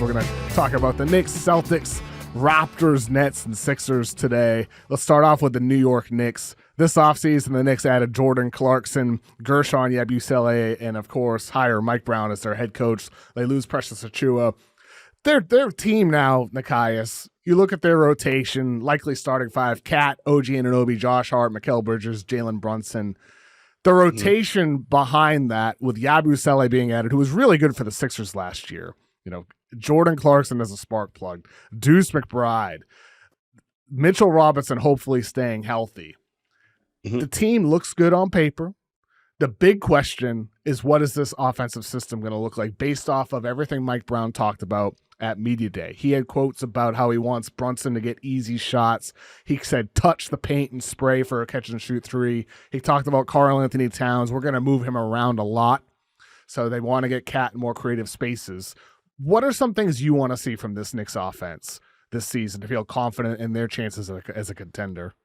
We're going to talk about the Knicks, Celtics, Raptors, Nets, and Sixers today. Let's start off with the New York Knicks. This offseason, the Knicks added Jordan Clarkson, Gershon Yabusele, and of course, hire Mike Brown as their head coach. They lose Precious Achiuwa. Their team now, Nekias, you look at their rotation, likely starting five, Cat, OG Anunoby, Josh Hart, Mikal Bridges, Jalen Brunson. The rotation behind that, with Yabusele being added, who was really good for the Sixers last year, Jordan Clarkson as a spark plug, Deuce McBride, Mitchell Robinson hopefully staying healthy. The team looks good on paper. The big question is, what is this offensive system going to look like based off of everything Mike Brown talked about at Media Day? He had quotes about how he wants Brunson to get easy shots. He said, touch the paint and spray for a catch and shoot three. He talked about Karl-Anthony Towns. We're going to move him around a lot. So they want to get Cat in more creative spaces. What are some things you want to see from this Knicks offense this season to feel confident in their chances as a contender?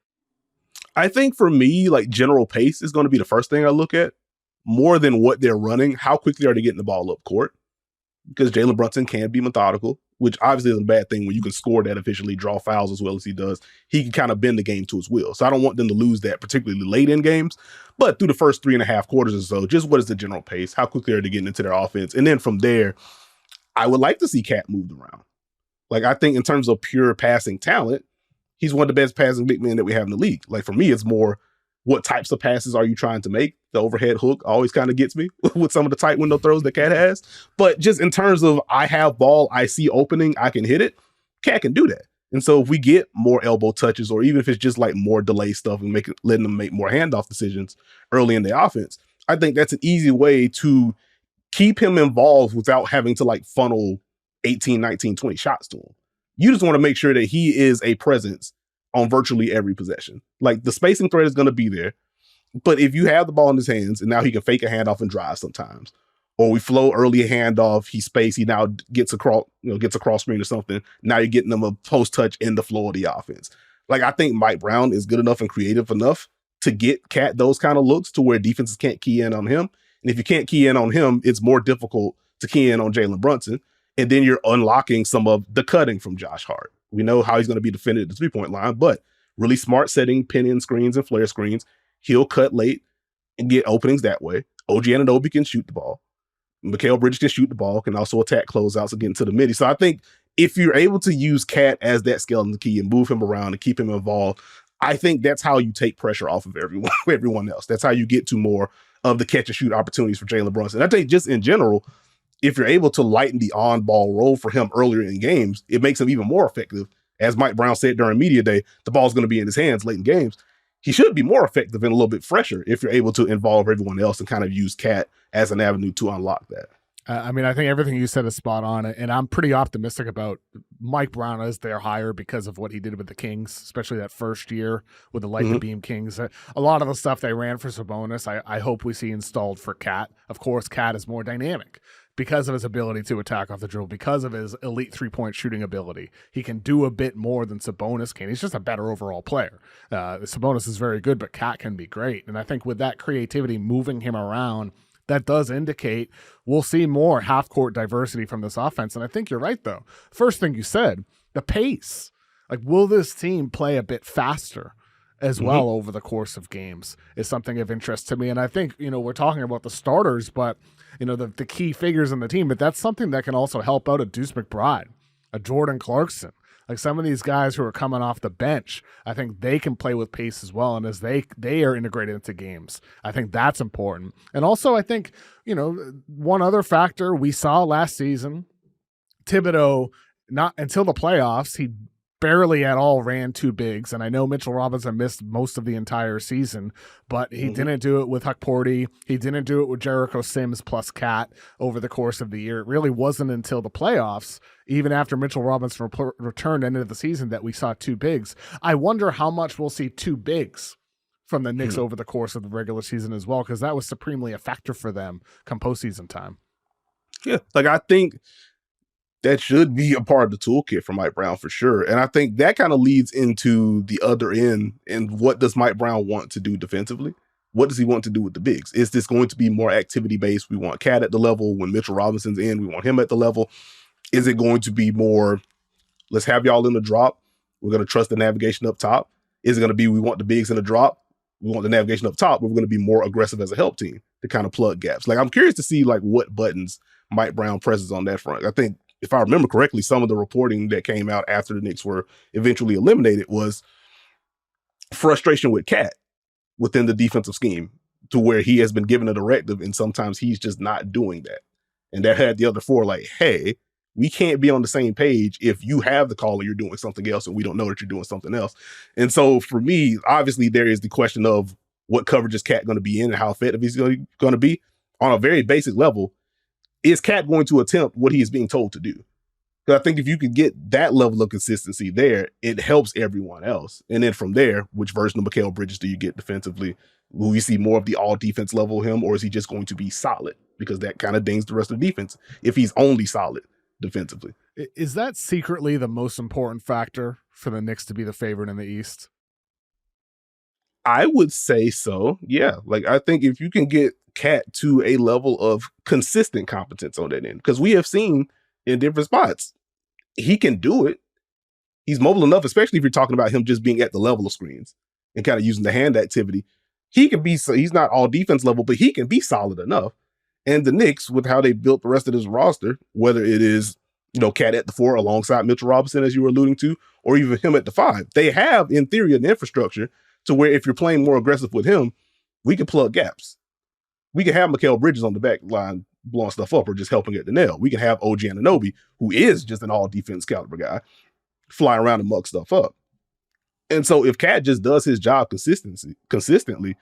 I think for me, like, general pace is going to be the first thing I look at, more than what they're running. How quickly are they getting the ball up court? Because Jalen Brunson can be methodical, which obviously isn't a bad thing when you can score that efficiently, draw fouls as well as he does. He can kind of bend the game to his will. So I don't want them to lose that, particularly late in games. But through the first 3.5 quarters or so, just what is the general pace? How quickly are they getting into their offense? And then from there, I would like to see Cat moved around. Like, I think in terms of pure passing talent, he's one of the best passing big men that we have in the league. Like, for me, it's more, what types of passes are you trying to make? The overhead hook always kind of gets me with some of the tight window throws that Cat has. But just in terms of, I have ball, I see opening, I can hit it, Cat can do that. And so if we get more elbow touches, or even if it's just like more delay stuff and letting them make more handoff decisions early in the offense, I think that's an easy way to keep him involved without having to like funnel 18, 19, 20 shots to him. You just want to make sure that he is a presence on virtually every possession. Like, the spacing threat is going to be there, but if you have the ball in his hands and now he can fake a handoff and drive sometimes, or we flow early a handoff, he now gets a cross screen or something. Now you're getting them a post touch in the flow of the offense. Like, I think Mike Brown is good enough and creative enough to get Cat those kind of looks to where defenses can't key in on him. And if you can't key in on him, it's more difficult to key in on Jalen Brunson. And then you're unlocking some of the cutting from Josh Hart. We know how he's going to be defended at the 3-point line, but really smart setting pin-in screens and flare screens. He'll cut late and get openings that way. OG Anunoby can shoot the ball. Mikal Bridges can shoot the ball, can also attack closeouts and get into the midi. So I think if you're able to use Cat as that skeleton key and move him around and keep him involved, I think that's how you take pressure off of everyone else. That's how you get to more of the catch and shoot opportunities for Jalen Brunson. I think just in general, if you're able to lighten the on-ball role for him earlier in games, it makes him even more effective. As Mike Brown said during Media Day, the ball's going to be in his hands late in games. He should be more effective and a little bit fresher if you're able to involve everyone else and kind of use Cat as an avenue to unlock that. I mean, I think everything you said is spot on, and I'm pretty optimistic about Mike Brown as their hire because of what he did with the Kings, especially that first year with the Light the Beam Kings. A lot of the stuff they ran for Sabonis, I hope we see installed for Cat. Of course, Cat is more dynamic because of his ability to attack off the dribble, because of his elite three-point shooting ability. He can do a bit more than Sabonis can. He's just a better overall player. Sabonis is very good, but Cat can be great. And I think with that creativity moving him around, that does indicate we'll see more half-court diversity from this offense. And I think you're right, though. First thing you said, the pace. Like, will this team play a bit faster as well over the course of games is something of interest to me. And I think, we're talking about the starters, but, the key figures in the team, but that's something that can also help out a Deuce McBride, a Jordan Clarkson. Like, some of these guys who are coming off the bench, I think they can play with pace as well. And as they are integrated into games, I think that's important. And also, I think, one other factor we saw last season, Thibodeau, not until the playoffs, he barely at all ran two bigs. And I know Mitchell Robinson missed most of the entire season, but he didn't do it with Huck Porty. He didn't do it with Jericho Sims plus Cat over the course of the year. It really wasn't until the playoffs, even after Mitchell Robinson returned end of the season, that we saw two bigs. I wonder how much we'll see two bigs from the Knicks over the course of the regular season as well, because that was supremely a factor for them come postseason time. Yeah, like, I think that should be a part of the toolkit for Mike Brown for sure. And I think that kind of leads into the other end. And what does Mike Brown want to do defensively? What does he want to do with the bigs? Is this going to be more activity based? We want Cat at the level. When Mitchell Robinson's in, we want him at the level. Is it going to be more, let's have y'all in the drop, we're going to trust the navigation up top? Is it going to be, we want the bigs in the drop, we want the navigation up top, but we're going to be more aggressive as a help team to kind of plug gaps? Like, I'm curious to see like what buttons Mike Brown presses on that front. I think, if I remember correctly, some of the reporting that came out after the Knicks were eventually eliminated was frustration with Cat within the defensive scheme, to where he has been given a directive and sometimes he's just not doing that. And that had the other four like, hey, we can't be on the same page if you have the call and you're doing something else and we don't know that you're doing something else. And so for me, obviously there is the question of what coverage is Cat going to be in and how effective he's going to be. On a very basic level, is Cat going to attempt what he is being told to do? Because I think if you could get that level of consistency there, it helps everyone else. And then from there, which version of Mikal Bridges do you get defensively? Will we see more of the all defense level of him, or is he just going to be solid? Because that kind of dings the rest of the defense if he's only solid defensively. Is that secretly the most important factor for the Knicks to be the favorite in the East? I would say so. Yeah. Like, I think if you can get Cat to a level of consistent competence on that end, because we have seen in different spots, he can do it. He's mobile enough, especially if you're talking about him just being at the level of screens and kind of using the hand activity. He can be, so he's not all defense level, but he can be solid enough. And the Knicks, with how they built the rest of this roster, whether it is, Cat at the 4 alongside Mitchell Robinson, as you were alluding to, or even him at the 5, they have, in theory, an infrastructure to where if you're playing more aggressive with him, we can plug gaps. We can have Mikal Bridges on the back line blowing stuff up or just helping at the nail. We can have OG Anunoby, who is just an all defense caliber guy, fly around and muck stuff up. And so if Cat just does his job consistently,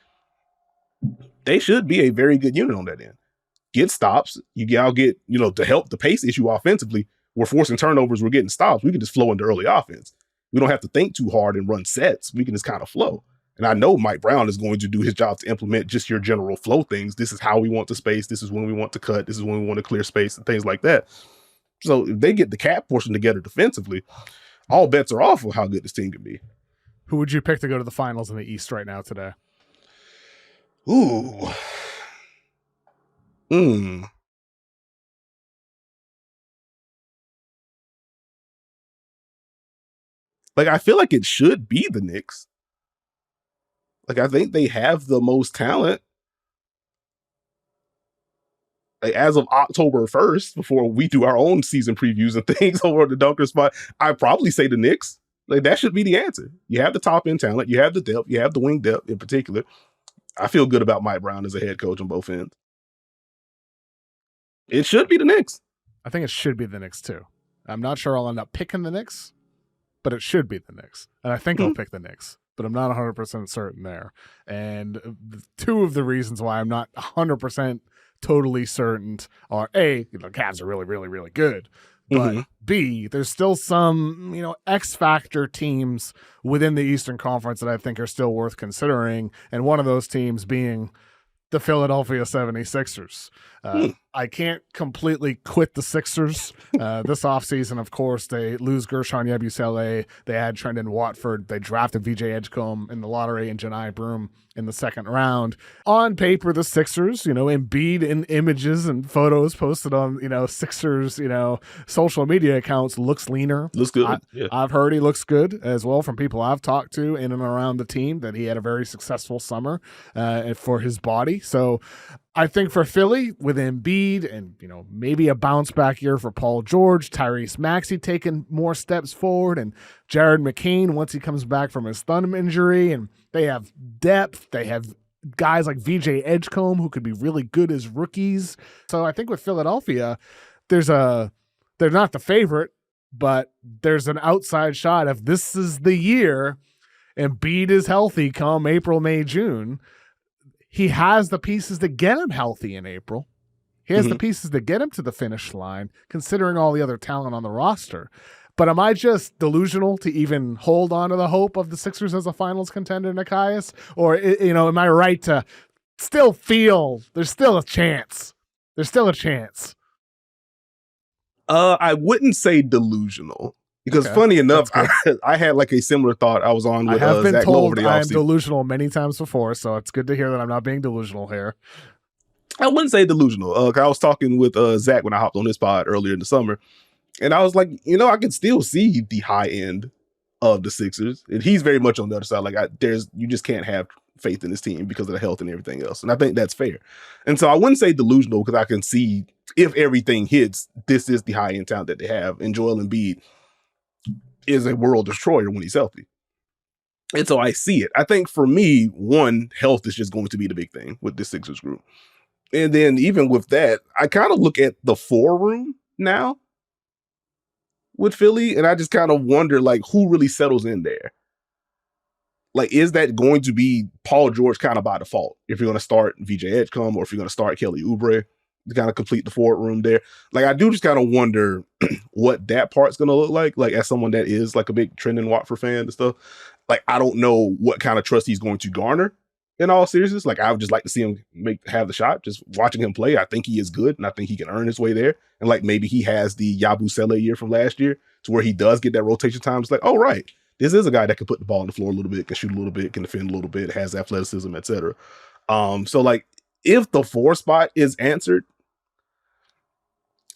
they should be a very good unit on that end. Get stops. Y'all get, to help the pace issue offensively. We're forcing turnovers. We're getting stops. We can just flow into early offense. We don't have to think too hard and run sets. We can just kind of flow. And I know Mike Brown is going to do his job to implement just your general flow things. This is how we want to space. This is when we want to cut. This is when we want to clear space and things like that. So if they get the Cat portion together defensively, all bets are off of how good this team can be. Who would you pick to go to the finals in the East right now today? Ooh. Like, I feel like it should be the Knicks. Like, I think they have the most talent. Like, as of October 1st, before we do our own season previews and things over at the Dunker spot, I'd probably say the Knicks. Like, that should be the answer. You have the top end talent, you have the depth, you have the wing depth in particular. I feel good about Mike Brown as a head coach on both ends. It should be the Knicks. I think it should be the Knicks too. I'm not sure I'll end up picking the Knicks, but it should be the Knicks. And I think I'll pick the Knicks, but I'm not 100% certain there. And two of the reasons why I'm not 100% totally certain are A, the Cavs are really, really, really good. But B, there's still some, X factor teams within the Eastern Conference that I think are still worth considering. And one of those teams being the Philadelphia 76ers. I can't completely quit the Sixers. This offseason, of course, they lose Gershon Yabusele. They had Trendon Watford. They drafted VJ Edgecombe in the lottery and Janai Broom in the second round. On paper, the Sixers, Embiid in images and photos posted on, Sixers, social media accounts looks leaner. Looks good. I've heard he looks good as well from people I've talked to in and around the team, that he had a very successful summer for his body. So I think for Philly, with Embiid and, maybe a bounce back year for Paul George, Tyrese Maxey taking more steps forward, and Jared McCain once he comes back from his thumb injury, and they have depth. They have guys like VJ Edgecombe who could be really good as rookies. So I think with Philadelphia, they're not the favorite, but there's an outside shot if this is the year Embiid is healthy come April, May, June. He has the pieces to get him healthy in April. He has the pieces to get him to the finish line, considering all the other talent on the roster. But am I just delusional to even hold on to the hope of the Sixers as a finals contender, Nekias? Or, am I right to still feel there's still a chance? There's still a chance. I wouldn't say delusional. Because funny enough, I had like a similar thought. I was on with I have been Zach told I am delusional many times before, so it's good to hear that I'm not being delusional here. I wouldn't say delusional. I was talking with Zach when I hopped on this pod earlier in the summer, And I was like, I can still see the high end of the Sixers. And he's very much on the other side. Like you just can't have faith in this team because of the health and everything else. And I think that's fair. And so I wouldn't say delusional because I can see if everything hits, this is the high end talent that they have. And Joel Embiid is a world destroyer when he's healthy. And so I see it. I think for me, one, health is just going to be the big thing with this Sixers group. And then even with that, I kind of look at the 4 room now with Philly, and I just kind of wonder, like, who really settles in there? Like, is that going to be Paul George kind of by default? If you're going to start VJ Edgecombe or if you're going to start Kelly Oubre to kind of complete the forward room there. Like, I do just kind of wonder what that part's going to look like as someone that is like a big Trendon Watford fan and stuff. Like, I don't know what kind of trust he's going to garner in all seriousness. Like, I would just like to see him have the shot. Just watching him play, I think he is good, and I think he can earn his way there. And like, maybe he has the Yabusele year from last year to where he does get that rotation time. It's like, oh, right, this is a guy that can put the ball on the floor a little bit, can shoot a little bit, can defend a little bit, has athleticism, etc. So like, if the 4 spot is answered,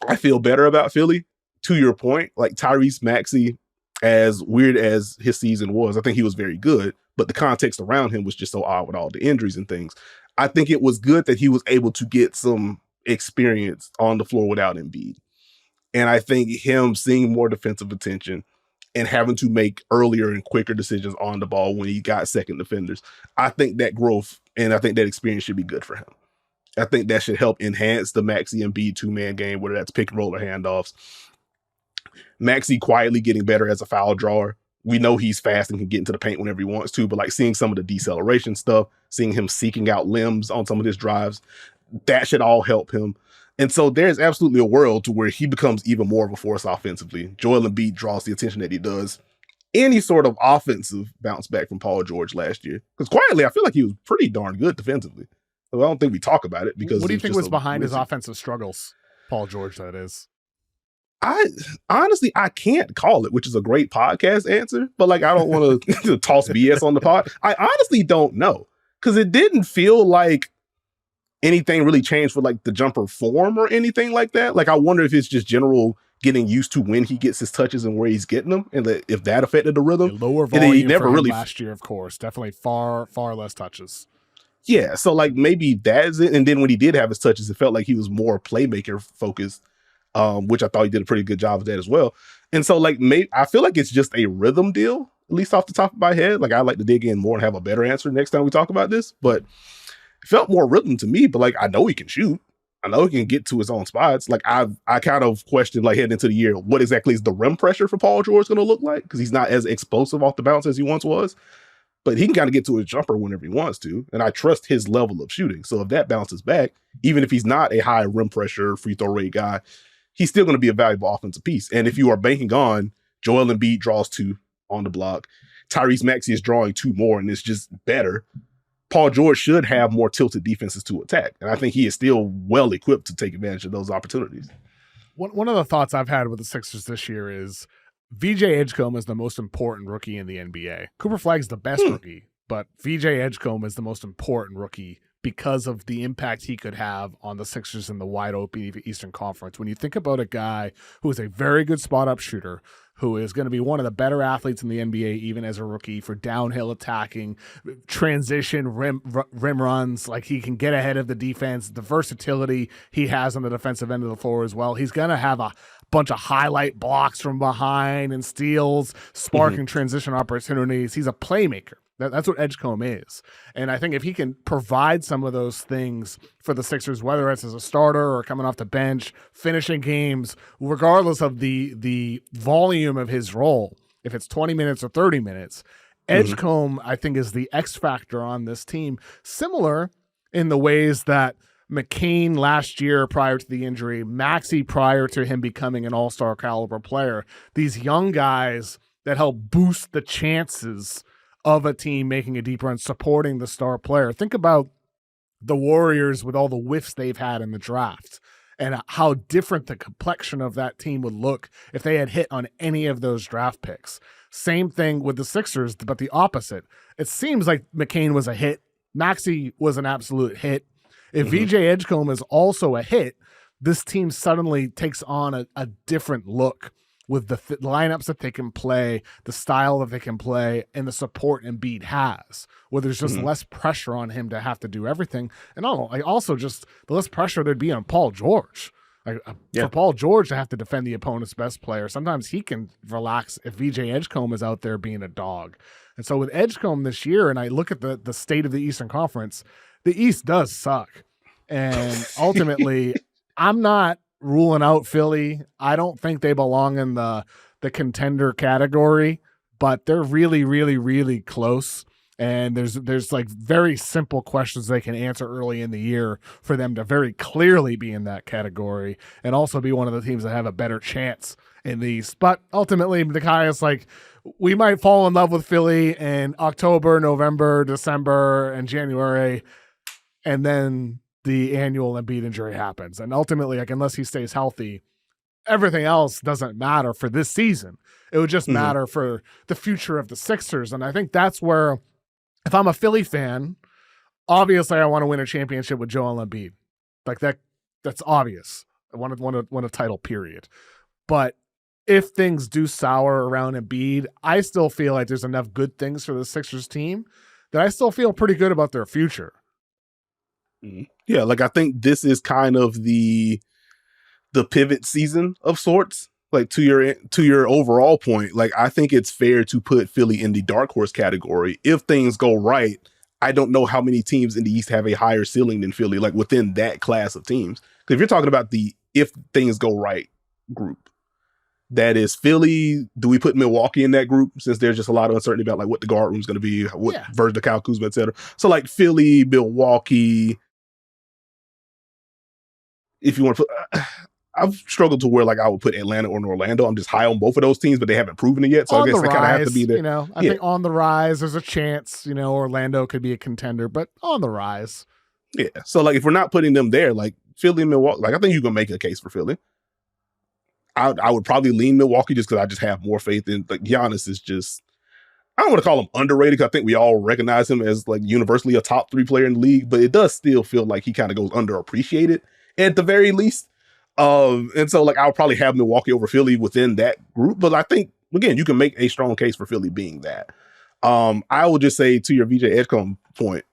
I feel better about Philly. To your point, like Tyrese Maxey, as weird as his season was, I think he was very good, but the context around him was just so odd with all the injuries and things. I think it was good that he was able to get some experience on the floor without Embiid. And I think him seeing more defensive attention and having to make earlier and quicker decisions on the ball when he got second defenders, I think that growth and I think that experience should be good for him. I think that should help enhance the Maxey Embiid 2-man game, whether that's pick and roll or handoffs. Maxey quietly getting better as a foul drawer. We know he's fast and can get into the paint whenever he wants to, but like seeing some of the deceleration stuff, seeing him seeking out limbs on some of his drives, that should all help him. And so there's absolutely a world to where he becomes even more of a force offensively. Joel Embiid draws the attention that he does. Any sort of offensive bounce back from Paul George last year. Because quietly, I feel like he was pretty darn good defensively. So I don't think we talk about it because what do you think was behind his offensive struggles? Paul George, that is. I honestly can't call it, which is a great podcast answer, but like I don't want to toss BS on the pod. I honestly don't know because it didn't feel like anything really changed for like the jumper form or anything like that. Like I wonder if it's just general getting used to when he gets his touches and where he's getting them, and if that affected the rhythm. A lower volume he never really last year, of course, definitely far less touches. Yeah, so like maybe that's it. And then when he did have his touches, it felt like he was more playmaker focused. Which I thought he did a pretty good job of that as well. And so like I feel like it's just a rhythm deal, at least off the top of my head. Like I'd like to dig in more and have a better answer next time we talk about this, but it felt more rhythm to me. But like I know he can shoot. I know he can get to his own spots. Like I kind of questioned like heading into the year, what exactly is the rim pressure for Paul George going to look like? Because he's not as explosive off the bounce as he once was. But he can kind of get to his jumper whenever he wants to. And I trust his level of shooting. So if that bounces back, even if he's not a high rim pressure free throw rate guy, he's still going to be a valuable offensive piece. And if you are banking on Joel Embiid draws 2 on the block, Tyrese Maxey is drawing 2 more, and it's just better, Paul George should have more tilted defenses to attack. And I think he is still well equipped to take advantage of those opportunities. One of the thoughts I've had with the Sixers this year is VJ Edgecombe is the most important rookie in the NBA. Cooper Flagg's the best rookie, but VJ Edgecombe is the most important rookie because of the impact he could have on the Sixers in the wide open Eastern Conference. When you think about a guy who is a very good spot-up shooter, who is going to be one of the better athletes in the NBA, even as a rookie, for downhill attacking, transition, rim runs, like he can get ahead of the defense, the versatility he has on the defensive end of the floor as well. He's going to have a bunch of highlight blocks from behind and steals, sparking transition opportunities. He's a playmaker. That's what Edgecombe is. And I think if he can provide some of those things for the Sixers, whether it's as a starter or coming off the bench, finishing games, regardless of the volume of his role, if it's 20 minutes or 30 minutes, Edgecombe, I think, is the X factor on this team, similar in the ways that McCain last year prior to the injury, Maxey prior to him becoming an all-star caliber player, these young guys that help boost the chances of a team making a deep run, supporting the star player. Think about the Warriors with all the whiffs they've had in the draft and how different the complexion of that team would look if they had hit on any of those draft picks. Same thing with the Sixers, but the opposite. It seems like McCain was a hit. Maxey was an absolute hit. If VJ Edgecombe is also a hit, this team suddenly takes on a different look with the lineups that they can play, the style that they can play, and the support Embiid has, where there's just less pressure on him to have to do everything. And also just the less pressure there'd be on Paul George. For Paul George to have to defend the opponent's best player, sometimes he can relax if VJ Edgecombe is out there being a dog. And so with Edgecombe this year, and I look at the state of the Eastern Conference, the East does suck. And ultimately, I'm not ruling out Philly. I don't think they belong in the contender category, but they're really, really, really close. And there's like very simple questions they can answer early in the year for them to very clearly be in that category and also be one of the teams that have a better chance in these. But ultimately, Nekias, like, we might fall in love with Philly in October, November, December, and January, and then the annual Embiid injury happens. And ultimately, like, unless he stays healthy, everything else doesn't matter for this season. It would just matter for the future of the Sixers. And I think that's where, if I'm a Philly fan, obviously I want to win a championship with Joel Embiid. Like, that's obvious. I want to win a title, period. But if things do sour around Embiid, I still feel like there's enough good things for the Sixers team that I still feel pretty good about their future. Yeah, like, I think this is kind of the pivot season of sorts. Like, to your overall point, like, I think it's fair to put Philly in the dark horse category. If things go right, I don't know how many teams in the East have a higher ceiling than Philly, like, within that class of teams. Because if you're talking about the if things go right group, that is Philly. Do we put Milwaukee in that group, since there's just a lot of uncertainty about, like, what the guard room's going to be, what version of Kyle Kuzma, et cetera? So, like, Philly, Milwaukee. If you want to put, I've struggled to where, like, I would put Atlanta or Orlando. I'm just high on both of those teams, but they haven't proven it yet. So on I guess they kind of have to be there. You know, I think on the rise, there's a chance, you know, Orlando could be a contender, but on the rise. Yeah. So, like, if we're not putting them there, like Philly and Milwaukee, like, I think you can make a case for Philly. I would probably lean Milwaukee just because I just have more faith in, like, Giannis is just, I don't want to call him underrated, because I think we all recognize him as, like, universally a top 3 player in the league, but it does still feel like he kind of goes underappreciated at the very least. And so, like, I'll probably have Milwaukee over Philly within that group, but I think, again, you can make a strong case for Philly being that. I will just say, to your VJ Edgecombe point,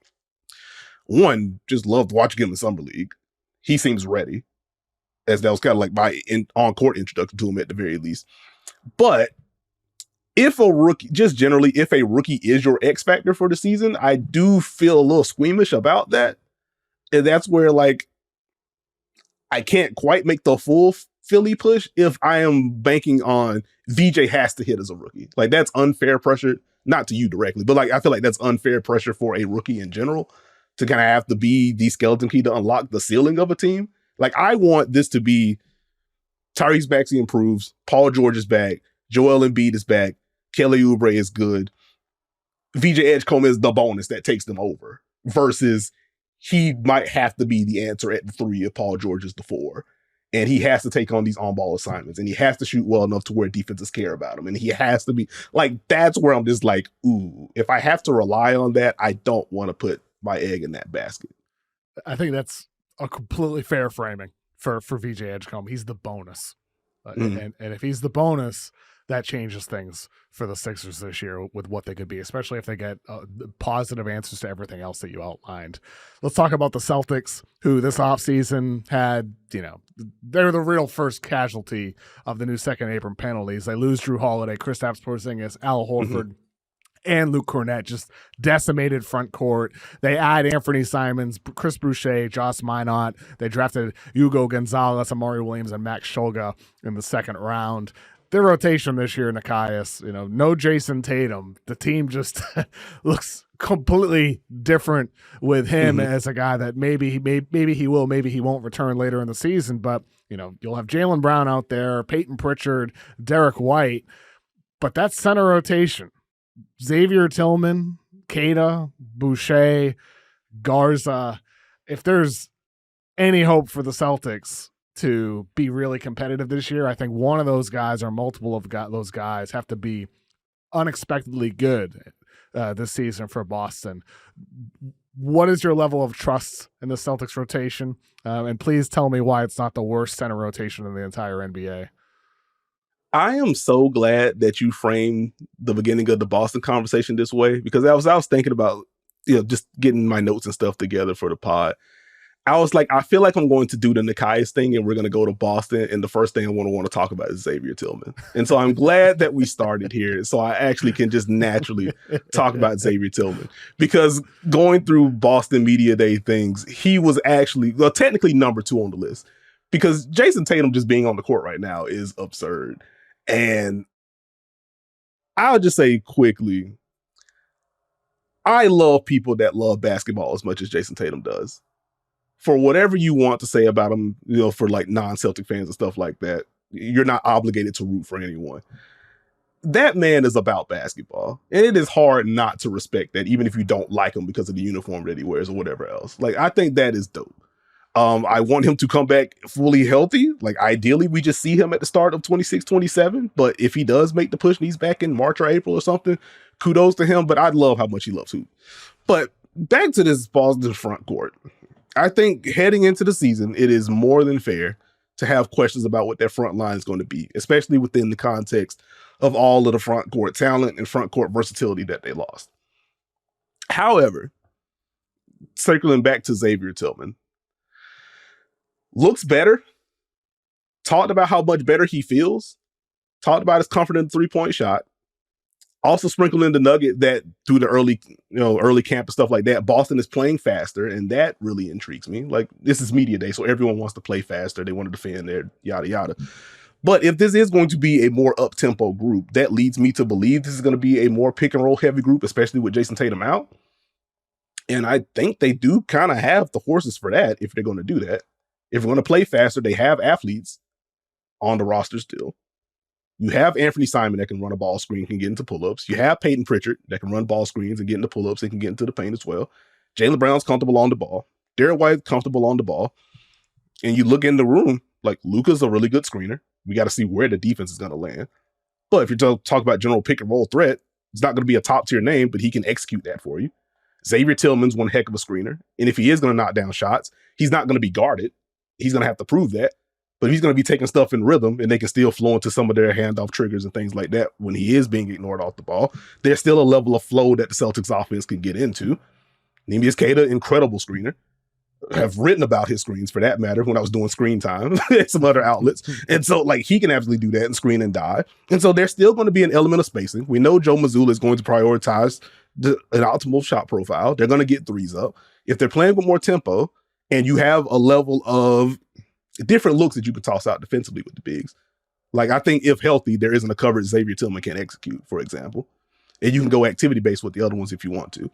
one, just loved watching him in Summer League. He seems ready, as that was kind of like my on-court introduction to him at the very least. But if a rookie, just generally, if a rookie is your X factor for the season, I do feel a little squeamish about that. And that's where, like, I can't quite make the full Philly push if I am banking on VJ has to hit as a rookie. Like, that's unfair pressure, not to you directly, but, like, I feel like that's unfair pressure for a rookie in general to kind of have to be the skeleton key to unlock the ceiling of a team. Like, I want this to be Tyrese Maxey improves, Paul George is back, Joel Embiid is back, Kelly Oubre is good, VJ Edgecombe is the bonus that takes them over, versus he might have to be the answer at the 3 if Paul George is the 4. And he has to take on these on-ball assignments, and he has to shoot well enough to where defenses care about him. And he has to be, like, that's where I'm just like, ooh, if I have to rely on that, I don't want to put my egg in that basket. I think that's a completely fair framing for VJ Edgecombe. He's the bonus. And if he's the bonus, that changes things for the Sixers this year with what they could be, especially if they get positive answers to everything else that you outlined. Let's talk about the Celtics, who this offseason had, you know, they're the real first casualty of the new second apron penalties. They lose Drew Holiday, Kristaps Porzingis, Al Horford, and Luke Cornett, just decimated front court. They add Anthony Simons, Chris Boucher, Josh Minot. They drafted Hugo Gonzalez, Amari Williams, and Max Shulga in the second round. Their rotation this year, Nekias, you know, no Jayson Tatum. The team just looks completely different with him as a guy that maybe he will, maybe he won't return later in the season. But, you know, you'll have Jaylen Brown out there, Peyton Pritchard, Derek White. But that's center rotation. Xavier Tillman, Keita, Boucher, Garza. If there's any hope for the Celtics to be really competitive this year, I think one of those guys or multiple of those guys have to be unexpectedly good. this season for Boston. What is your level of trust in the Celtics rotation? And please tell me why it's not the worst center rotation in the entire NBA. I am so glad that you framed the beginning of the Boston conversation this way, because I was thinking about, just getting my notes and stuff together for the pod. I was like, I feel like I'm going to do the Nekias thing and we're going to go to Boston. And the first thing I want to talk about is Xavier Tillman. And so I'm glad that we started here. So I actually can just naturally talk about Xavier Tillman, because going through Boston Media Day things, he was actually, technically number 2 on the list, because Jayson Tatum just being on the court right now is absurd. And I'll just say quickly, I love people that love basketball as much as Jayson Tatum does. For whatever you want to say about him, for like non-Celtic fans and stuff like that, you're not obligated to root for anyone. That man is about basketball. And it is hard not to respect that, even if you don't like him because of the uniform that he wears or whatever else. Like, I think that is dope. I want him to come back fully healthy. Like, ideally, we just see him at the start of 26-27. But if he does make the push and he's back in March or April or something, kudos to him. But I love how much he loves hoop. But back to this Boston front court. I think heading into the season, it is more than fair to have questions about what their front line is going to be, especially within the context of all of the front court talent and front court versatility that they lost. However, circling back to Xavier Tillman, looks better, talked about how much better he feels, talked about his comfort in the three-point shot, also sprinkled in the nugget that through the early camp and stuff like that, Boston is playing faster, and that really intrigues me. Like, this is media day, so everyone wants to play faster. They want to defend their yada yada. But if this is going to be a more up-tempo group, that leads me to believe this is going to be a more pick-and-roll heavy group, especially with Jayson Tatum out. And I think they do kind of have the horses for that if they're going to do that. If we're going to play faster, they have athletes on the roster still. You have Anthony Simon that can run a ball screen, can get into pull-ups. You have Peyton Pritchard that can run ball screens and get into pull-ups and can get into the paint as well. Jaylen Brown's comfortable on the ball. Derek White's comfortable on the ball. And you look in the room, like, Luka's a really good screener. We got to see where the defense is going to land. But if you're talking about general pick-and-roll threat, it's not going to be a top-tier name, but he can execute that for you. Xavier Tillman's one heck of a screener. And if he is going to knock down shots, he's not going to be guarded. He's going to have to prove that. But he's going to be taking stuff in rhythm, and they can still flow into some of their handoff triggers and things like that when he is being ignored off the ball. There's still a level of flow that the Celtics offense can get into. Nekias Duncan, incredible screener. Have written about his screens, for that matter, when I was doing screen time at some other outlets. And so, like, he can absolutely do that and screen and dive. And so there's still going to be an element of spacing. We know Joe Mazzulla is going to prioritize an optimal shot profile. They're going to get threes up. If they're playing with more tempo and you have a level of different looks that you could toss out defensively with the bigs. Like, I think if healthy, there isn't a coverage Xavier Tillman can execute, for example. And you can go activity-based with the other ones if you want to.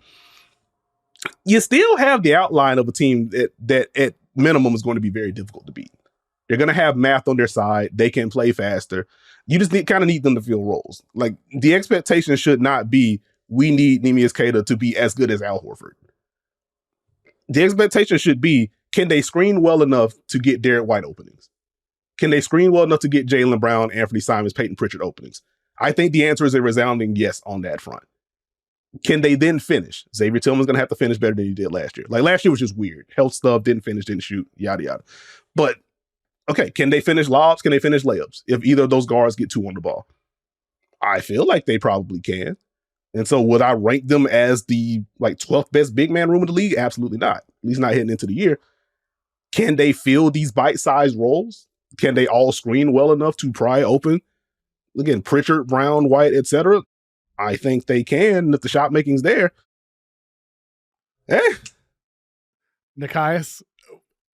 You still have the outline of a team that at minimum is going to be very difficult to beat. They're going to have math on their side. They can play faster. You just kind of need them to fill roles. Like, the expectation should not be, we need Nekias Duncan to be as good as Al Horford. The expectation should be, can they screen well enough to get Derek White openings? Can they screen well enough to get Jaylen Brown, Anthony Simons, Peyton Pritchard openings? I think the answer is a resounding yes on that front. Can they then finish? Xavier Tillman's going to have to finish better than he did last year. Like, last year was just weird. Health stuff, didn't finish, didn't shoot, yada, yada. But, okay, can they finish lobs? Can they finish layups? If either of those guards get 2 on the ball? I feel like they probably can. And so would I rank them as the, 12th best big man room in the league? Absolutely not. At least not heading into the year. Can they fill these bite-sized roles? Can they all screen well enough to pry open, again, Pritchard, Brown, White, etc.? I think they can if the shot making's there. Nekias,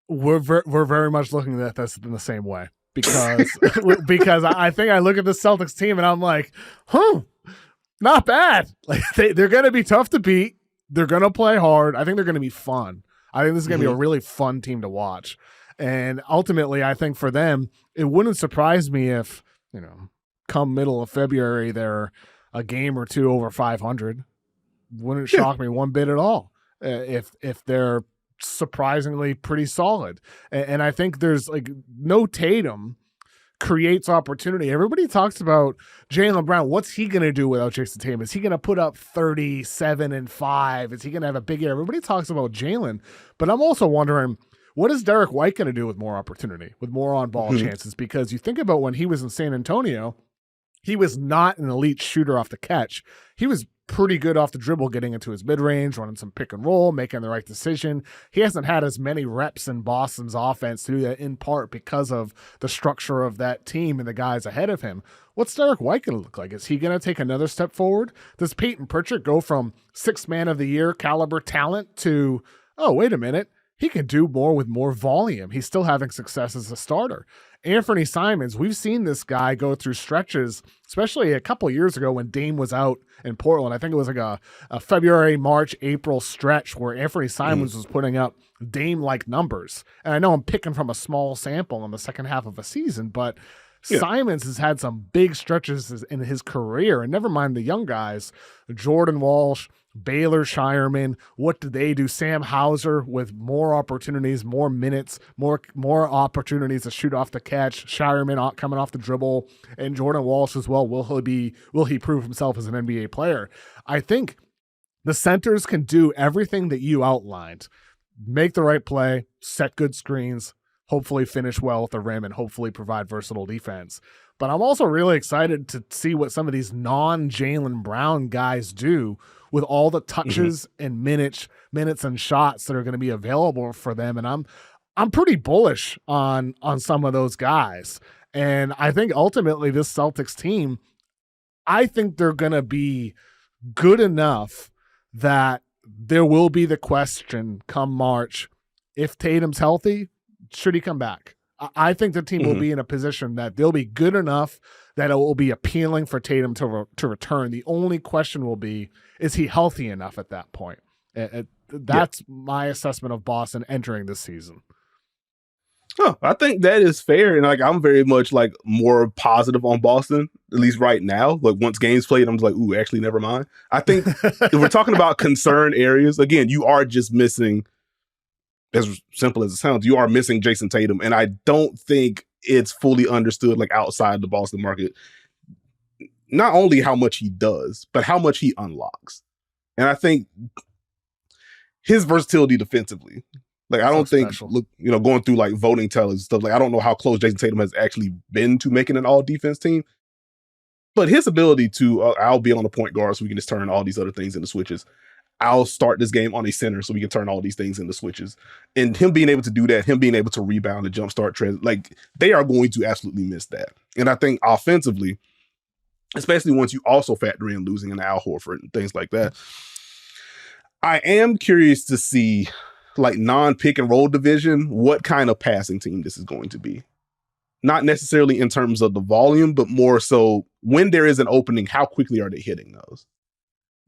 we're very much looking at this in the same way, because I think I look at the Celtics team and I'm like, not bad. Like, they're going to be tough to beat. They're going to play hard. I think they're going to be fun. I think this is going to be a really fun team to watch. And ultimately, I think for them, it wouldn't surprise me if, come middle of February, they're a game or two over 500. Wouldn't shock me one bit at all if they're surprisingly pretty solid. And I think there's, no Tatum creates opportunity. Everybody talks about Jaylen Brown. What's he going to do without Jayson Tatum? Is he going to put up 37 and 5? Is he going to have a big year? Everybody talks about Jaylen, but I'm also wondering, what is Derek White going to do with more opportunity, with more on-ball chances? Because you think about when he was in San Antonio, he was not an elite shooter off the catch. He was pretty good off the dribble, getting into his mid-range, running some pick and roll, making the right decision. He hasn't had as many reps in Boston's offense to do that, in part because of the structure of that team and the guys ahead of him. What's Derek White going to look like? Is he going to take another step forward? Does Peyton Pritchard go from 6th man of the year caliber talent to, oh, wait a minute, he can do more with more volume? He's still having success as a starter. Anthony Simons, we've seen this guy go through stretches, especially a couple of years ago when Dame was out in Portland. I think it was like a February, March, April stretch where Anthony Simons was putting up Dame-like numbers. And I know I'm picking from a small sample in the second half of a season, but Simons has had some big stretches in his career, and never mind the young guys, Jordan Walsh, Baylor Shireman. What do they do? Sam Hauser with more opportunities, more minutes, more opportunities to shoot off the catch. Shireman coming off the dribble, and Jordan Walsh as well. Will he prove himself as an NBA player? I think the centers can do everything that you outlined. Make the right play, set good screens, hopefully finish well at the rim, and hopefully provide versatile defense. But I'm also really excited to see what some of these non-Jaylen Brown guys do with all the touches and minutes and shots that are going to be available for them. And I'm pretty bullish on some of those guys. And I think ultimately this Celtics team, I think they're going to be good enough that there will be the question come March, if Tatum's healthy, should he come back? I think the team will be in a position that they'll be good enough that it will be appealing for Tatum to return. The only question will be, is he healthy enough at that point? That's my assessment of Boston entering this season. I think that is fair. And like, I'm very much like more positive on Boston, at least right now. Like once games played, I'm just like, ooh, actually, never mind. I think if we're talking about concern areas, again, you are just missing, as simple as it sounds, you are missing Jayson Tatum. And I don't think it's fully understood, like outside the Boston market, not only how much he does, but how much he unlocks. And I think his versatility defensively, like I don't think, look, going through like voting tellers and stuff, like I don't know how close Jayson Tatum has actually been to making an all defense team, but his ability to, I'll be on a point guard so we can just turn all these other things into switches. I'll start this game on a center so we can turn all these things into switches. And him being able to do that, him being able to rebound and jumpstart trends, like they are going to absolutely miss that. And I think offensively, especially once you also factor in losing an Al Horford and things like that, I am curious to see, like non-pick and roll division, what kind of passing team this is going to be. Not necessarily in terms of the volume, but more so when there is an opening, how quickly are they hitting those?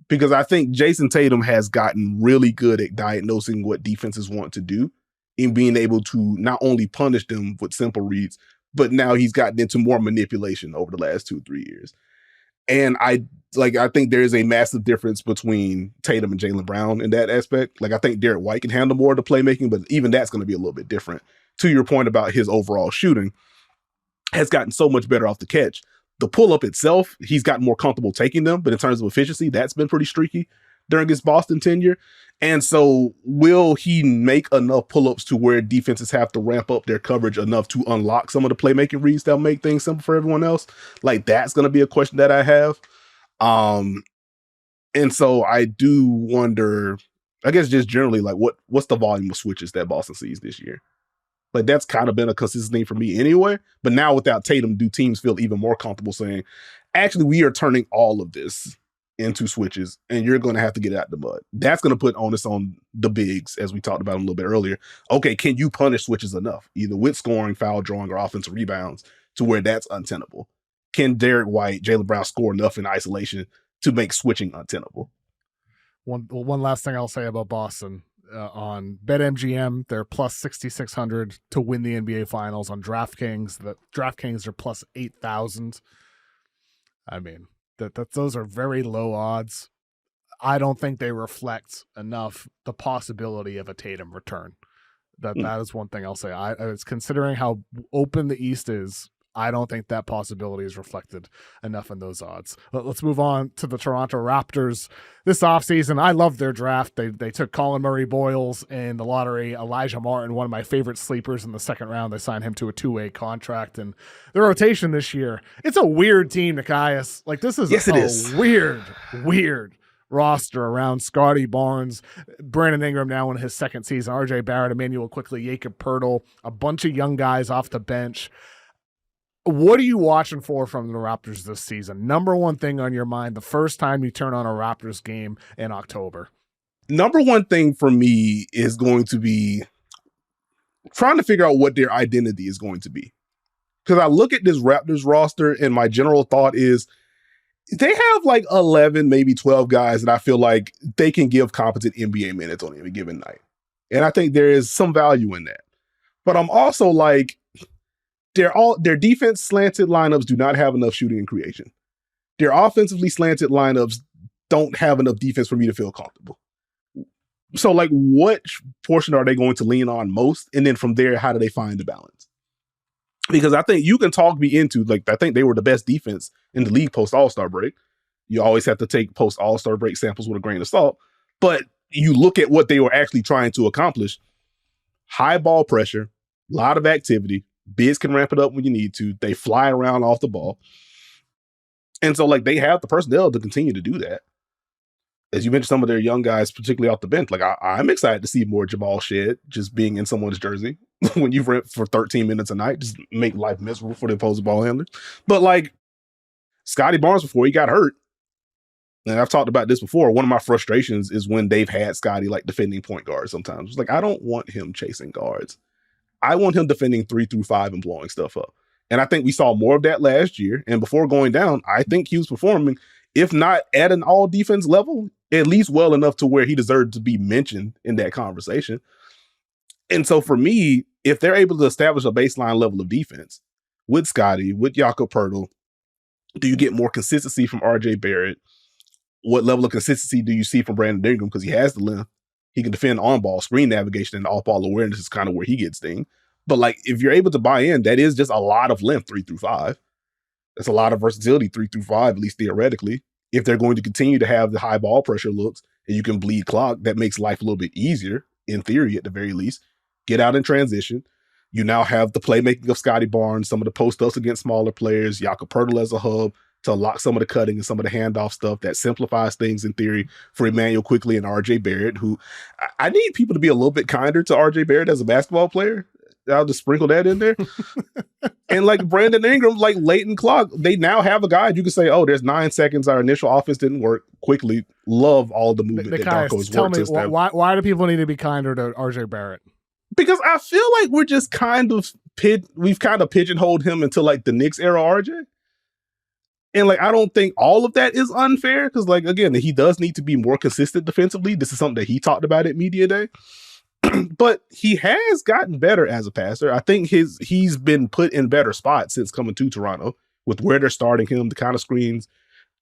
Because I think Jayson Tatum has gotten really good at diagnosing what defenses want to do and being able to not only punish them with simple reads, but now he's gotten into more manipulation over the last 2-3 years. And I think there is a massive difference between Tatum and Jaylen Brown in that aspect. Like I think Derek White can handle more of the playmaking, but even that's going to be a little bit different. To your point about his overall shooting, has gotten so much better off the catch. The pull-up itself, he's gotten more comfortable taking them, but in terms of efficiency, that's been pretty streaky during his Boston tenure. And so will he make enough pull-ups to where defenses have to ramp up their coverage enough to unlock some of the playmaking reads that'll make things simple for everyone else? Like that's going to be a question that I have. And so I do wonder, I guess just generally, like what's the volume of switches that Boston sees this year? Like that's kind of been a consistent thing for me anyway. But now without Tatum, do teams feel even more comfortable saying, actually, we are turning all of this into switches and you're going to have to get it out the mud. That's going to put onus on the bigs, as we talked about a little bit earlier. Okay, can you punish switches enough, either with scoring, foul drawing, or offensive rebounds to where that's untenable? Can Derek White, Jaylen Brown score enough in isolation to make switching untenable? One last thing I'll say about Boston. On BetMGM, they're plus 6,600 to win the NBA Finals. On DraftKings, the DraftKings are plus 8,000. I mean, those are very low odds. I don't think they reflect enough the possibility of a Tatum return. That is one thing I'll say. I was considering how open the East is. I don't think that possibility is reflected enough in those odds. Let's move on to the Toronto Raptors. This offseason, I love their draft. They took Collin Murray-Boyles in the lottery, Elijah Martin, one of my favorite sleepers in the second round. They signed him to a 2-way contract. And the rotation this year, it's a weird team, Nekias. Like, this is yes, it is. weird roster around Scotty Barnes, Brandon Ingram now in his second season, RJ Barrett, Emmanuel Quickley, Jakob Poeltl, a bunch of young guys off the bench. What are you watching for from the Raptors this season? Number one thing on your mind the first time you turn on a Raptors game in October? Number one thing for me is going to be trying to figure out what their identity is going to be. Because I look at this Raptors roster and my general thought is they have like 11, maybe 12 guys that I feel like they can give competent NBA minutes on any given night. And I think there is some value in that. But I'm also like, their defense slanted lineups do not have enough shooting and creation. Their offensively slanted lineups don't have enough defense for me to feel comfortable. So like, what portion are they going to lean on most? And then from there, how do they find the balance? Because I think you can talk me into, like, I think they were the best defense in the league post All-Star break. You always have to take post All-Star break samples with a grain of salt. But you look at what they were actually trying to accomplish. High ball pressure, a lot of activity. Bigs can ramp it up when you need to. They fly around off the ball. And so, like, they have the personnel to continue to do that. As you mentioned, some of their young guys, particularly off the bench, like, I'm excited to see more Jamal Shed just being in someone's jersey. When you rent for 13 minutes a night, just make life miserable for the opposing ball handler. But like Scotty Barnes before he got hurt, and I've talked about this before, one of my frustrations is when they've had Scotty like defending point guards sometimes. It's like, I don't want him chasing guards. I want him defending 3 through 5 and blowing stuff up. And I think we saw more of that last year. And before going down, I think he was performing, if not at an all defense level, at least well enough to where he deserved to be mentioned in that conversation. And so for me, if they're able to establish a baseline level of defense with Scotty, with Jakob Poeltl, do you get more consistency from RJ Barrett? What level of consistency do you see from Brandon Ingram? Because he has the length. He can defend on ball, screen navigation, and off ball awareness is kind of where he gets things. But like, if you're able to buy in, that is just a lot of length 3 through 5. That's a lot of versatility 3 through 5, at least theoretically. If they're going to continue to have the high ball pressure looks and you can bleed clock, that makes life a little bit easier, in theory, at the very least. Get out in transition. You now have the playmaking of Scotty Barnes, some of the post-ups against smaller players, Jakob Poeltl as a hub to unlock some of the cutting and some of the handoff stuff that simplifies things in theory for Emmanuel Quickley and RJ Barrett, who I need people to be a little bit kinder to RJ Barrett as a basketball player. I'll just sprinkle that in there. And like Brandon Ingram, like late in clock, they now have a guy you can say, oh, there's 9 seconds. Our initial offense didn't work. Quickly, love all the movement that Darko's tell worked. Me, why do people need to be kinder to RJ Barrett? Because I feel like we're just we've kind of pigeonholed him into like the Knicks era RJ. And like, I don't think all of that is unfair. Because like, again, he does need to be more consistent defensively. This is something that he talked about at Media Day. But he has gotten better as a passer. I think he's been put in better spots since coming to Toronto with where they're starting him, the kind of screens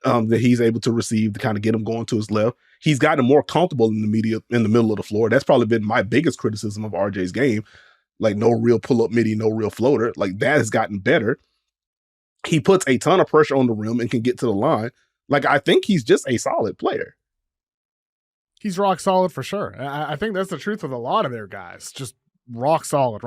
that he's able to receive to kind of get him going to his left. He's gotten more comfortable in the middle of the floor. That's probably been my biggest criticism of RJ's game. Like, no real pull-up midi, no real floater. Like, that has gotten better. He puts a ton of pressure on the rim and can get to the line. Like, I think he's just a solid player. He's rock solid for sure. I think that's the truth with a lot of their guys. Just rock solid,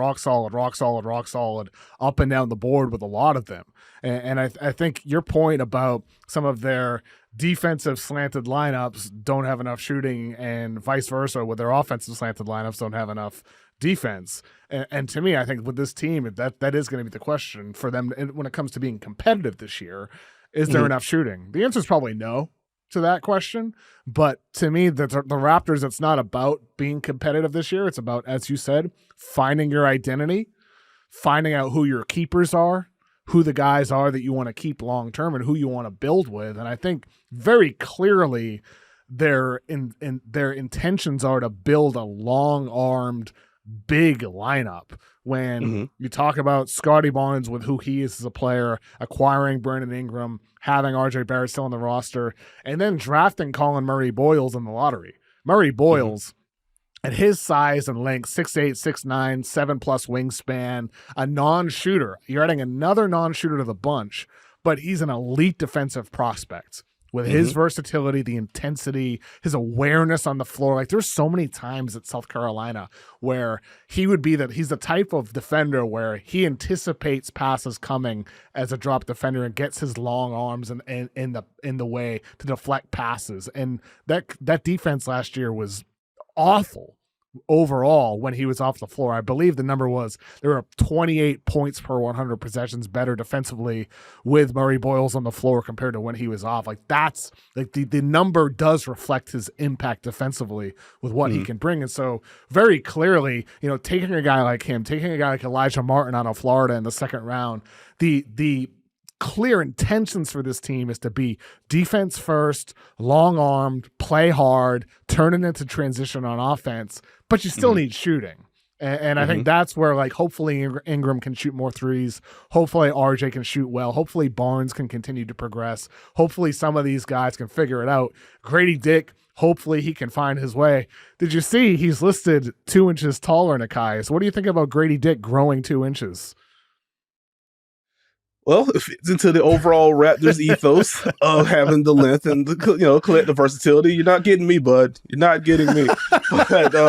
up and down the board with a lot of them. And I think your point about some of their defensive slanted lineups don't have enough shooting and vice versa with their offensive slanted lineups don't have enough defense. And to me, I think with this team, that is going to be the question for them when it comes to being competitive this year. Is there enough shooting? The answer is probably no to that question. But to me, the Raptors, it's not about being competitive this year. It's about, as you said, finding your identity, finding out who your keepers are, who the guys are that you want to keep long-term and who you want to build with. And I think very clearly their intentions are to build a long-armed, big lineup. When you talk about Scotty Barnes with who he is as a player, acquiring Brandon Ingram, having RJ Barrett still on the roster, and then drafting Collin Murray-Boyles in the lottery. Murray-Boyles, At his size and length, 6'8", 6'9", 7+ wingspan, a non-shooter. You're adding another non-shooter to the bunch, but he's an elite defensive prospect. With his versatility, the intensity, his awareness on the floor. Like, there's so many times at South Carolina where he's the type of defender where he anticipates passes coming as a drop defender and gets his long arms in the way to deflect passes. And that defense last year was awful overall when he was off the floor. I believe the number was there were 28 points per 100 possessions better defensively with Murray-Boyles on the floor compared to when he was off. Like, that's like the number does reflect his impact defensively with what he can bring. And so very clearly, taking a guy like him, taking a guy like Elijah Martin out of Florida in the second round, the clear intentions for this team is to be defense first, long-armed, play hard, turn it into transition on offense, but you still need shooting. And I think that's where, like, hopefully Ingram can shoot more threes. Hopefully RJ can shoot well. Hopefully Barnes can continue to progress. Hopefully some of these guys can figure it out. Grady Dick, hopefully he can find his way. Did you see he's listed 2 inches taller than Nekias? What do you think about Grady Dick growing 2 inches? Well, it fits into the overall Raptors ethos of having the length and the collective versatility. You're not getting me, bud. You're not getting me. But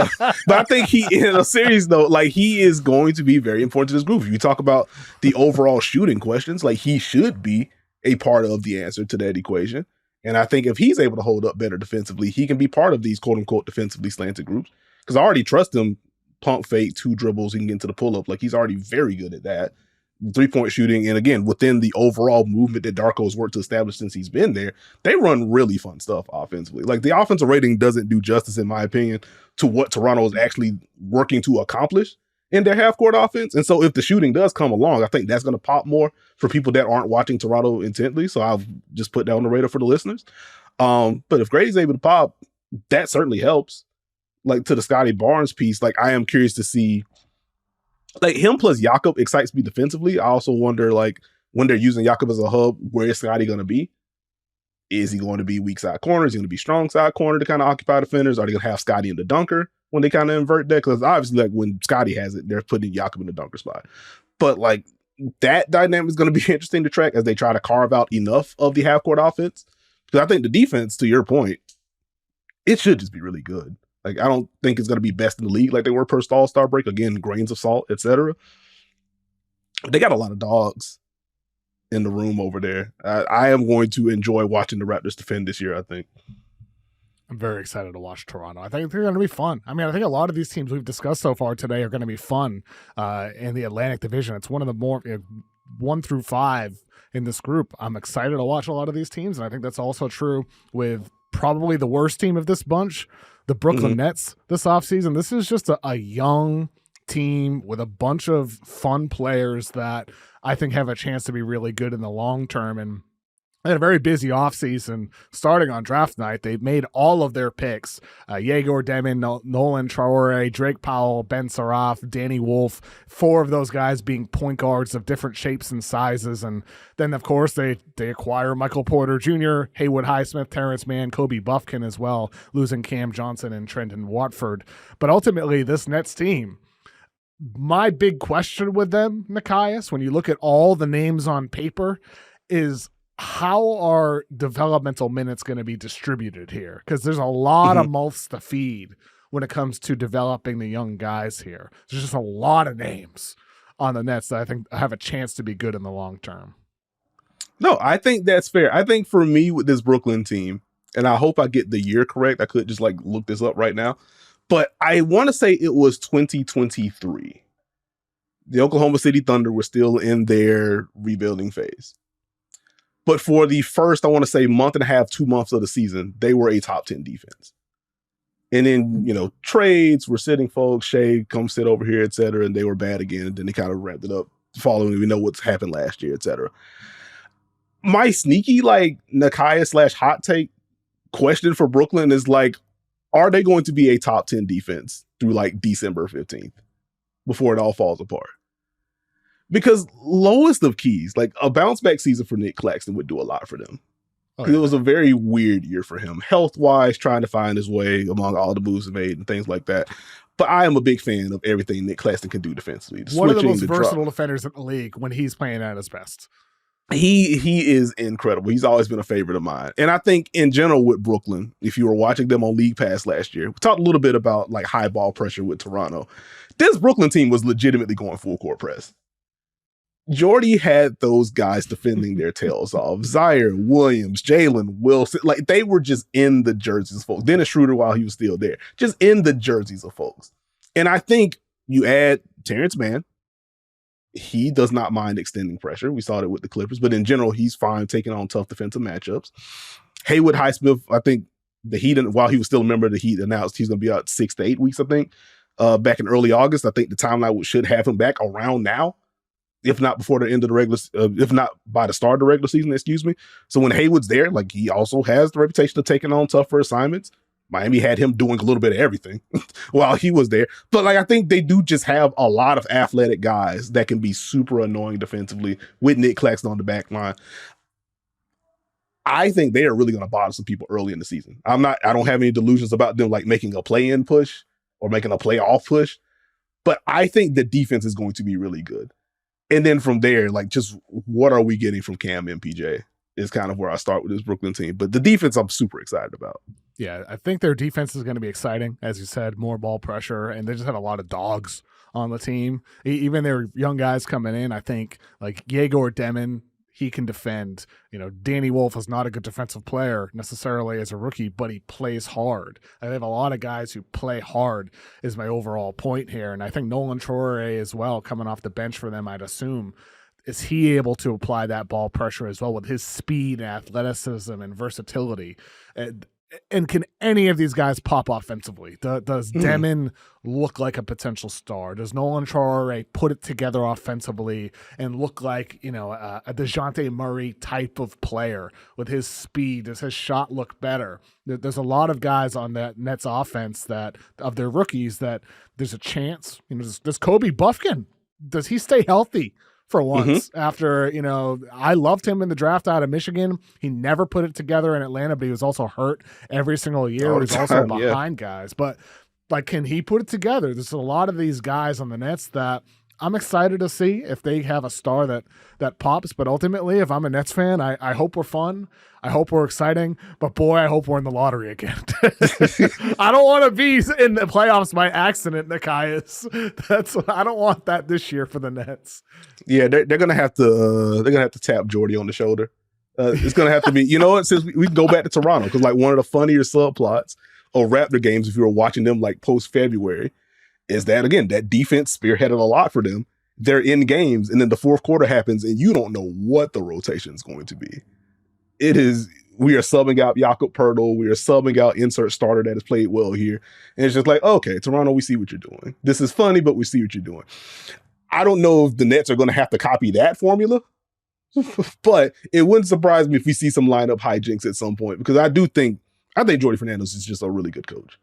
I think he, in a series though, like, he is going to be very important to this group. If you talk about the overall shooting questions, like, he should be a part of the answer to that equation. And I think if he's able to hold up better defensively, he can be part of these quote unquote defensively slanted groups. Because I already trust him, pump fake, 2 dribbles, he can get into the pull up. Like, he's already very good at that. 3-point shooting, and again, within the overall movement that Darko's worked to establish since he's been there, they run really fun stuff offensively. Like, the offensive rating doesn't do justice, in my opinion, to what Toronto is actually working to accomplish in their half-court offense. And so if the shooting does come along, I think that's going to pop more for people that aren't watching Toronto intently. So I'll just put that on the radar for the listeners. But if Grady's able to pop, that certainly helps. Like, to the Scotty Barnes piece, like, I am curious to see, like, him plus Jakob excites me defensively. I also wonder, like, when they're using Jakob as a hub, where is Scotty going to be? Is he going to be weak side corner? Is he going to be strong side corner to kind of occupy defenders? Are they going to have Scotty in the dunker when they kind of invert that? Because obviously, like, when Scotty has it, they're putting Jakob in the dunker spot. But, like, that dynamic is going to be interesting to track as they try to carve out enough of the half-court offense. Because I think the defense, to your point, it should just be really good. Like, I don't think it's going to be best in the league like they were post All-Star break. Again, grains of salt, etc. They got a lot of dogs in the room over there. I am going to enjoy watching the Raptors defend this year, I think. I'm very excited to watch Toronto. I think they're going to be fun. I mean, I think a lot of these teams we've discussed so far today are going to be fun in the Atlantic Division. It's one of the more 1 through 5 in this group. I'm excited to watch a lot of these teams, and I think that's also true with probably the worst team of this bunch, the Brooklyn Nets this offseason. This is just a young team with a bunch of fun players that I think have a chance to be really good in the long term. And they had a very busy offseason starting on draft night. They made all of their picks. Yegor Demin, Nolan Traore, Drake Powell, Ben Saraf, Danny Wolf, 4 of those guys being point guards of different shapes and sizes. And then, of course, they acquire Michael Porter Jr., Haywood Highsmith, Terrence Mann, Kobe Buffkin as well, losing Cam Johnson and Trenton Watford. But ultimately, this Nets team, my big question with them, Nekias, when you look at all the names on paper, is how are developmental minutes going to be distributed here? Because there's a lot of mouths to feed when it comes to developing the young guys here. There's just a lot of names on the Nets that I think have a chance to be good in the long term. No, I think that's fair. I think for me with this Brooklyn team, and I hope I get the year correct. I could just like look this up right now, but I want to say it was 2023. The Oklahoma City Thunder were still in their rebuilding phase. But for the first, I want to say, month and a half, 2 months of the season, they were a top 10 defense. And then, trades, we're sitting folks, Shea, come sit over here, et cetera, and they were bad again. And then they kind of wrapped it up following, we know what's happened last year, et cetera. My sneaky, Nekias / hot take question for Brooklyn is, are they going to be a top 10 defense through, December 15th before it all falls apart? Because lowest of keys, a bounce back season for Nick Claxton would do a lot for them. Oh, Because yeah. it was a very weird year for him, health-wise, trying to find his way among all the moves he made and things like that. But I am a big fan of everything Nick Claxton can do defensively. One of the most the versatile defenders in the league when he's playing at his best. He is incredible. He's always been a favorite of mine. And I think in general with Brooklyn, if you were watching them on League Pass last year, we talked a little bit about like high ball pressure with Toronto. This Brooklyn team was legitimately going full court press. Jordy had those guys defending their tails off. Zaire, Williams, Jalen, Wilson, like they were just in the jerseys of folks. Dennis Schroeder while he was still there, just in the jerseys of folks. And I think you add Terrence Mann. He does not mind extending pressure. We saw that with the Clippers, but in general, he's fine taking on tough defensive matchups. Haywood Highsmith, I think the Heat, while he was still a member of the Heat, announced he's going to be out 6 to 8 weeks, I think, back in early August. I think the timeline should have him back around now, if not before the end of the regular, if not by the start of the regular season, excuse me. So when Haywood's there, like he also has the reputation of taking on tougher assignments. Miami had him doing a little bit of everything while he was there. But like I think they do just have a lot of athletic guys that can be super annoying defensively with Nick Claxton on the back line. I think they are really going to bother some people early in the season. I don't have any delusions about them like making a play-in push or making a playoff push. But I think the defense is going to be really good. And then from there, like just what are we getting from Cam MPJ is kind of where I start with this Brooklyn team. But the defense I'm super excited about. Yeah, I think their defense is going to be exciting. As you said, more ball pressure, and they just have a lot of dogs on the team. Even their young guys coming in, I think, like Yegor Demon, he can defend. You know, Danny Wolf is not a good defensive player necessarily as a rookie, but he plays hard. I have a lot of guys who play hard is my overall point here. And I think Nolan Traore as well, coming off the bench for them, I'd assume. Is he able to apply that ball pressure as well with his speed and athleticism and versatility? And can any of these guys pop offensively? Does Demon look like a potential star? Does Nolan Traore put it together offensively and look like, you know, a DeJounte Murray type of player with his speed? Does his shot look better? There's a lot of guys on that Nets offense that of their rookies that there's a chance. You know, does Kobe Buffkin, does he stay healthy for once? After, you know, I loved him in the draft out of Michigan. He never put it together in Atlanta, but he was also hurt every single year. He was also behind guys. But, like, can he put it together? There's a lot of these guys on the Nets that I'm excited to see if they have a star that pops. But ultimately, if I'm a Nets fan, I hope we're fun. I hope we're exciting. But, boy, I hope we're in the lottery again. I don't want to be in the playoffs by accident, Nekias. I don't want that this year for the Nets. Yeah, they're gonna have to tap Jordy on the shoulder. It's gonna have to be, you know what? Since we can go back to Toronto, because like one of the funnier subplots of Raptor games, if you were watching them like post February, is that again that defense spearheaded a lot for them. They're in games, and then the fourth quarter happens, and you don't know what the rotation is going to be. It is. We are subbing out Jakob Poeltl. We are subbing out insert starter that has played well here, and it's just like, okay, Toronto, we see what you're doing. This is funny, but we see what you're doing. I don't know if the Nets are going to have to copy that formula, but it wouldn't surprise me if we see some lineup hijinks at some point, because I think Jordy Fernandez is just a really good coach.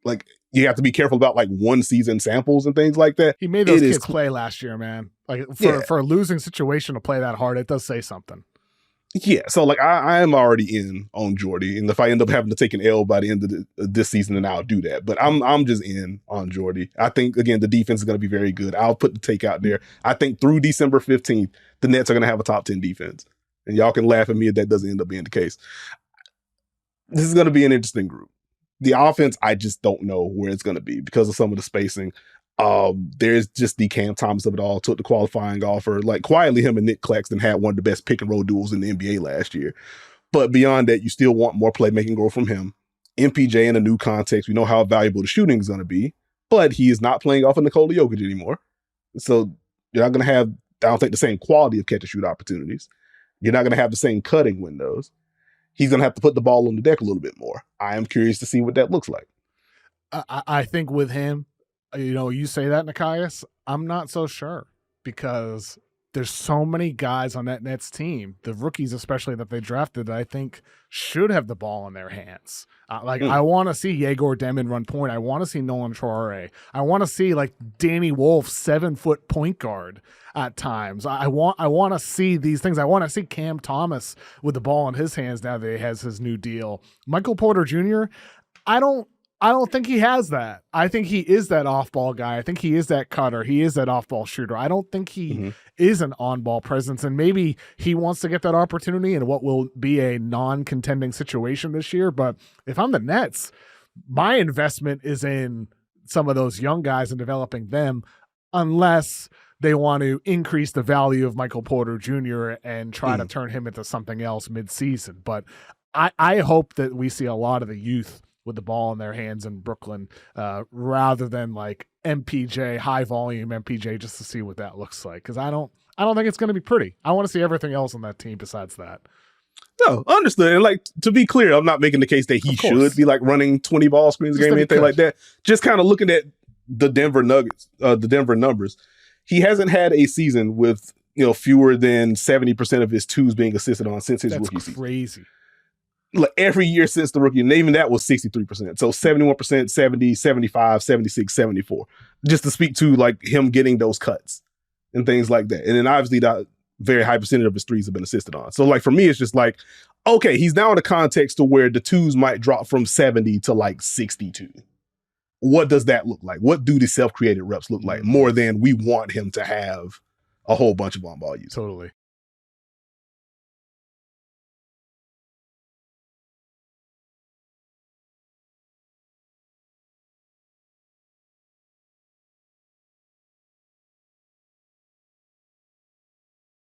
Like, you have to be careful about like one season samples and things like that. He made those kids play last year, man. Like for a losing situation to play that hard, it does say something. Yeah, so like I am already in on Jordy, and if I end up having to take an L by the end of this season, then I'll do that. But I'm just in on Jordy. I think again the defense is going to be very good. I'll put the take out there. I think through December 15th, the Nets are going to have a top 10 defense, and y'all can laugh at me if that doesn't end up being the case. This is going to be an interesting group. The offense, I just don't know where it's going to be because of some of the spacing. There's just the Cam Thomas of it all, took the qualifying offer. Like quietly, him and Nick Claxton had one of the best pick and roll duels in the NBA last year. But beyond that, you still want more playmaking growth from him. MPJ in a new context, we know how valuable the shooting is going to be, but he is not playing off of Nikola Jokic anymore. So you're not going to have, I don't think, the same quality of catch and shoot opportunities. You're not going to have the same cutting windows. He's going to have to put the ball on the deck a little bit more. I am curious to see what that looks like. I think with him, you know, you say that, Nekias, I'm not so sure, because there's so many guys on that Nets team, the rookies especially that they drafted, that I think should have the ball in their hands. I want to see Yegor Demin run point. I want to see Nolan Traore. I want to see like Danny Wolf, 7-foot point guard at times. I want to see these things. I want to see Cam Thomas with the ball in his hands now that he has his new deal. Michael Porter Jr., I don't think he has that. I think he is that off-ball guy. I think he is that cutter. He is that off-ball shooter. I don't think he is an on-ball presence, and maybe he wants to get that opportunity in what will be a non-contending situation this year. But if I'm the Nets, my investment is in some of those young guys and developing them, unless they want to increase the value of Michael Porter Jr. and try to turn him into something else mid-season. But I hope that we see a lot of the youth with the ball in their hands in Brooklyn, rather than like MPJ, high volume MPJ, just to see what that looks like. Because I don't think it's going to be pretty. I want to see everything else on that team besides that. No, understood. And like, to be clear, I'm not making the case that he should be like running 20 ball screens a game, anything like that. Just kind of looking at the Denver Nuggets, the Denver numbers. He hasn't had a season with, fewer than 70% of his twos being assisted on since his rookie season. That's crazy. Like every year since the rookie, and even that was 63%. So 71%, 70, 75, 76, 74. Just to speak to like him getting those cuts and things like that. And then obviously that very high percentage of his threes have been assisted on. So like for me, it's just like, okay, he's now in a context to where the twos might drop from 70 to like 62. What does that look like? What do the self-created reps look like more than we want him to have a whole bunch of on-ball use? Totally.